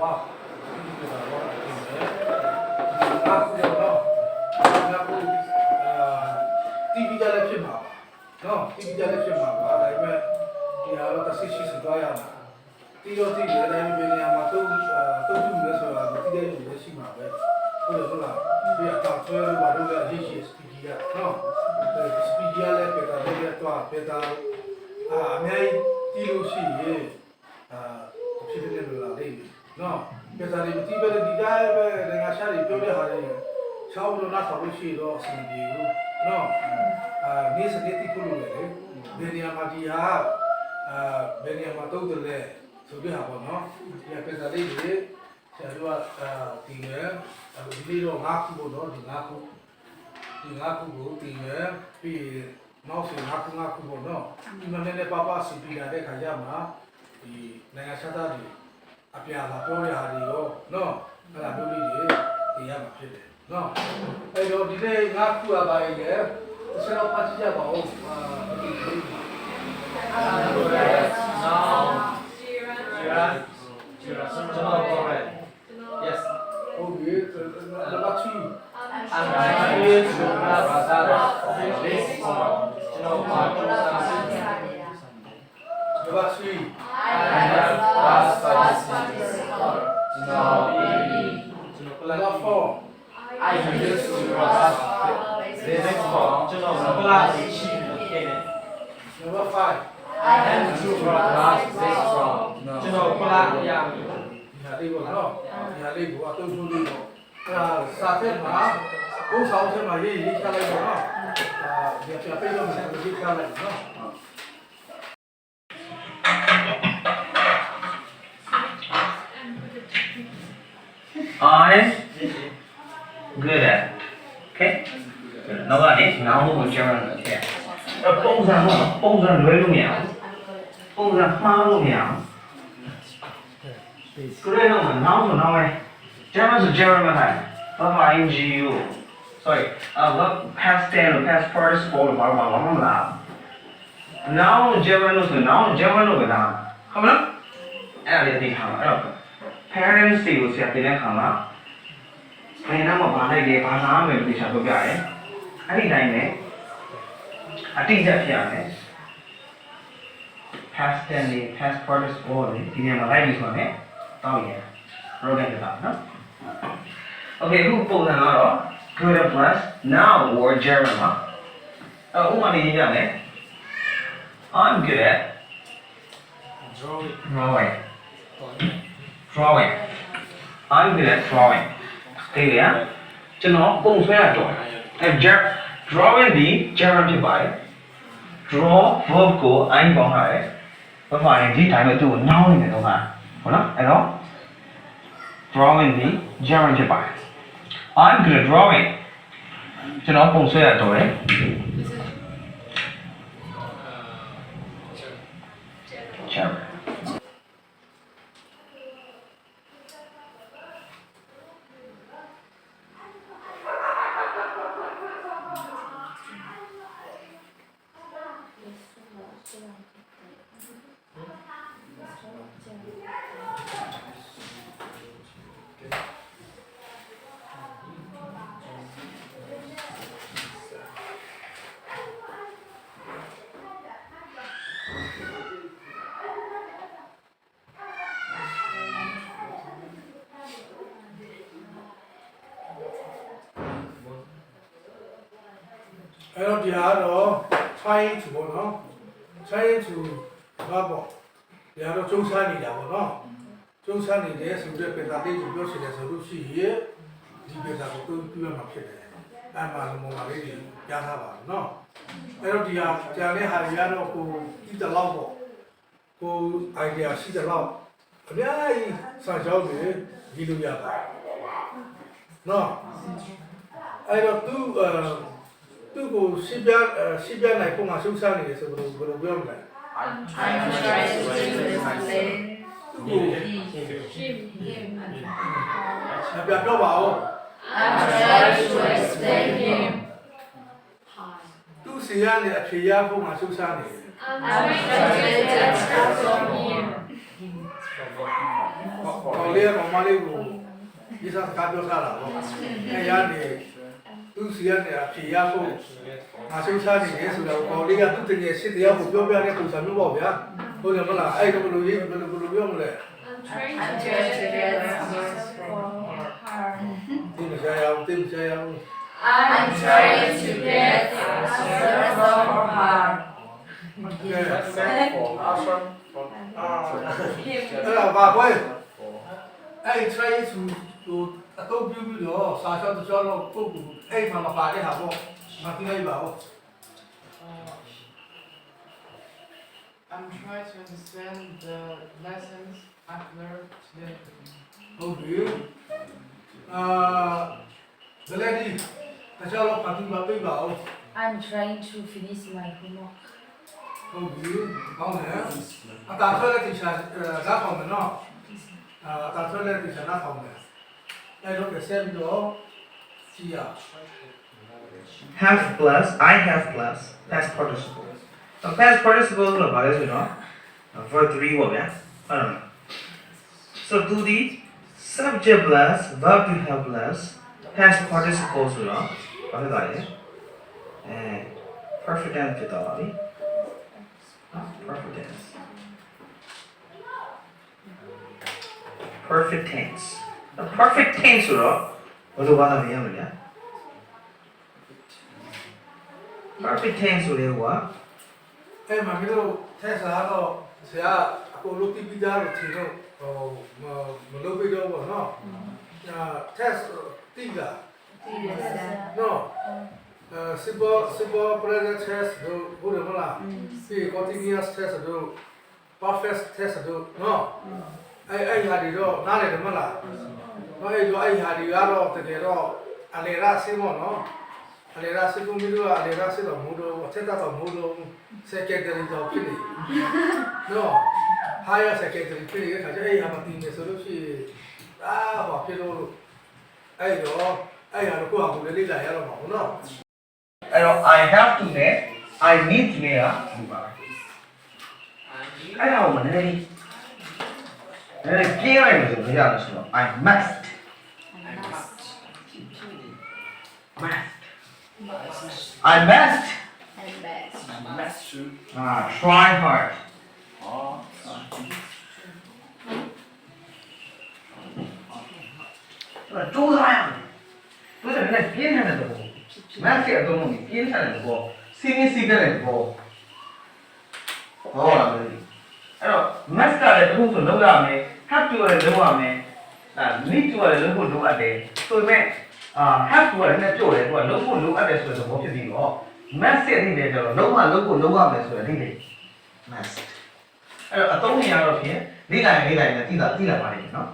ว่าที่เป็นเราว่าเป็นนักเรียนเนาะนักที่พิจารณาขึ้นมาเนาะที่พิจารณาขึ้นมาอะไรแบบที่เราตัดสินใจตัวอย่างที่เราที่อะไรเป็นอย่างมาต้องดูเรื่องส่วนที่ได้อยู่ในสิ่งมาแบบก็เลยว่าเรื่องการช่วยว่าเราจะยิ่งสปีดเนาะสปีดเลยเป็นการเรียกตัวเป็นการไม่ที่รู้สิဖြစ်တဲ့လူလာလေးနော်ပြဿနာတွေမတိပဲဒီတိုင်းပဲငါရှာတွေပြောတဲ့ဟာတွေချောင်းလို့နားထောင်လို့ရှိတော့အဆင်ပြေဘူးနော်နေစတဲ့တိဖို့လို့လေဘယ်နေရာမှာဒီဟာဘယ်နေရာမှာတုံးတယ်လဲဆိုတဲ့ဟာပေါ့နော်ဒီပြဿနာလေးတွေဆရာတို့ကဒီငယ်ဒီလေးတော့၅ခုပေါ့နော်ဒီ၅ခုကိုဒီငယ်ပြီးနောက်ဆို၅ခုပေါ့နော်ဒီမှာလည်းပါစီပြီးလာတဲ့ခါကျမှဒီနိုင်ငံခြားသားတွေအပြာလာပြောရတာတွေရောနော်အဲ့ဒါမျိုးလေးတွေသိရမှာဖြစ်တယ်နော်အဲ့တော့ဒီနေ့ငါခုအပါရင်လည်းတစ်ချက်တော့ဖတ်ကြည့်ရပါဦးဒီလေး Yes. Okay, number 2. Number 3. Number 4. I used to run. This form, Number 5. I am to run this form. Nhà đi của nó, nhà đi của tôi xuống đi rồi. Sa thế mà, cũng sáu thế mà đi ra đây rồi nó. Việc là bây giờ mình sẽ đi ra đây nó. Honest, good at, okay. Nó là đấy, nó không có chơi nữa thế. Bông ra lưới luôn nhỉ? Bông ra mau luôn nhỉ? Cứ đây đâu mà nó này. German is German này. What INGU? Sorry. What past tense or past participle bảo là. Now German rồi nào. Không đó? À để thì hẳn rồi. Parents thì sẽ tìm ra hẳn đó. Cái nào mà bạn này để bạn làm mình thì sao được vậy? Anh đi này này. À tin chắc chắn này. Past tense đi, past participle đi. Thì mà lại đi xuống này. Tao vậy. Rồi cái đó nó. Okay, who pulled that out? Good and plus now or German, huh? Who want to use that? I'm good at drawing. I'm good at drawing. Okay, yeah. Cho nó bung xuống là rồi. Drawing đi German thì phải. Draw verb của anh còn phải. Có phải gì tại mà tụi nhau này đâu mà. Đúng không? Đấy đó. Drawing đi German thì phải. I'm good at drawing. Cho nó bung xuống là rồi. German.အဲ့တော့ဒီဟာတော့ trying to ပေါ့နော် trying to ဘာပေါ့ဒီဟာတော့ကျုံးစားနေတာပေါ့နော်ကျုံးစားနေတယ်ဆိုတဲ့ပေတာလေးကိုပြောချင်တယ်ဆိုလို့ရှိရင်ဒီပေတာကိုပြရမှာဖြစ်တယ်အဲ့မှာလုံးဝလေးကြီးကြားထားပါနော်အဲ့တော့ဒီဟာကြာတဲ့ဟာတွေကတော့ကိုဒီတလောက်ပေါ့ကို idea ရှိတဲ့လောက်အများကြီးစာကြောင်းတွေဒီလိုရပါတယ်နော်အဲ့တော့သူကိုရှင်းပြနိုင်ပုံမှာရှုပ်ရှားနေတယ်ဆိုတော့ဘယ်လိုပြောမလဲ I'm trying to explain သူကိုပြောပါဦး I'm trying to explain him သူစီရနေအဖြေရပုံမှာရှုပ်ရှားနေတယ် I'm trying to get answers from him ကောင်လေးကကောင်မလေးကိုဒီစားကားပြောထားတာပေါ့အဲရနေသူစီရနေအဖြေရဖို့ငါဆုံးချနေတယ်ဆိုတော့ကောင်လေးကသူ့တကယ်ရှစ်တရားကိုပြောပြတဲ့ပုံစံမျိုးပေါ့ဗျာဟုတ်တယ်မလားအဲ့ဒါဘယ်လိုရေးဘယ်လိုပြောမလဲ I'm trying to get answers for her. ဒီမစားရအောင်ဒီမစားရအောင် I'm trying to get answers for her. အဲ့ဒါဘာကွယ်အဲ့ try to အတော့ပြပြီးတော့စာချောတချောတော့ပုတ်ပုတ်အဲ့မှာမပါတဲ့ဟာပေါ့မသိလိုက်ပါဘူး I'm trying to understand the lessons I've learned today. ဟုတ်ပြီဘယ်လဲဒီတခြားတော့ပါတိပါပြပါဦး I'm trying to finish my homework. ဟုတ်ပြီကောင်းတယ်အတားဆွဲတဲ့တီချာဇာတ်ဆောင်မယ်နော်အတားဆွဲတဲ့တီချာဇာတ်ဆောင်မယ်အဲ့တော့ဆက်ပြီးတော့ကြည့်ရ have plus I have plus past participle so past participle ဆိုတာဘာလဲဆိုတော့ verb 3ပေါ့ဗျာဟုတ်တယ် so do the subject plus verb to have plus past participle ဆိုတော့ဘာဖြစ်သွားလဲperfect tense ဖြစ်သွားပါပြီ perfect tense perfect tense perfect tense ဆိုတော့ဘယ်လိုဘာသာပြန်ရမလဲ perfect tense ဆိုတဲ့ဟိုက အဲ့မှာမျိုးထက်စားတော့ဆရာအကိုလိုတိပိသားလို့ထင်တော့မလုပ်ပြီးတော့ဘောနော်test တိကနော်simple present test တို့ဘုရားမလားဒီ continuous test တို့ perfect test တို့နော်အဲ့ဟာတွေတော့နားလည်တယ်မလားအဲ့တော့အဲ့ဟာတွေကတော့တကယ်တော့အလေရာစင်းပေါ့နော်အလေရာစင်းကိုမျိုးကအလေရာစင်းတော့မို့တော့အထက်တော့မို့တော့ secondary တော့ဖြစ်နေနော် higher secondary ဖြစ်နေတဲ့ခါကျအဲ့ဟာမသိနေဆိုလို့ရှိရင်ဘာဖြစ်လို့အဲ့တော့အဲ့ဟာတော့ကိုယ့်ဟာကိုယ်လေးလာရတော့မှာဟုတ်နော်အဲ့တော့ I have to နဲ့ I need to နဲ့ကဒီပါအဲ့ဒါကိုမနည်းနည်းပြင်းလိုက်လို့ဆိုရလို့ဆိုတော့ I must I must And best. try hard ကြိုးစားရမယ်သူကလည်းပြင်းထန်တဲ့သဘော math ရဲ့အသုံးလုံးပြင်းထန်တဲ့သဘောစီးမင်းစီးတဲ့သဘောဟုတ်လားမသိအဲ့တော့ math ကလည်းအခုဆိုလုပ်ရမယ် have to လည်းလုပ်ရမယ်need to လည်းလုပ်ဖို့လိုအပ်တယ်ဆိုပေမဲ့have to လည်းနဲ့ပြောတယ်သူကလုပ်ဖို့လိုအပ်တယ်ဆိုတဲ့သဘောဖြစ်ပြီးတော့ math ရဲ့အဓိပ္ပာယ်ကျတော့လုံးဝလုပ်ဖို့လုပ်ရမယ်ဆိုတဲ့အဓိပ္ပာယ် math အဲ့တော့အသုံးနေရတော့ဖြင့်လေးတိုင်းနဲ့သိလာပါလိမ့်မယ်နော်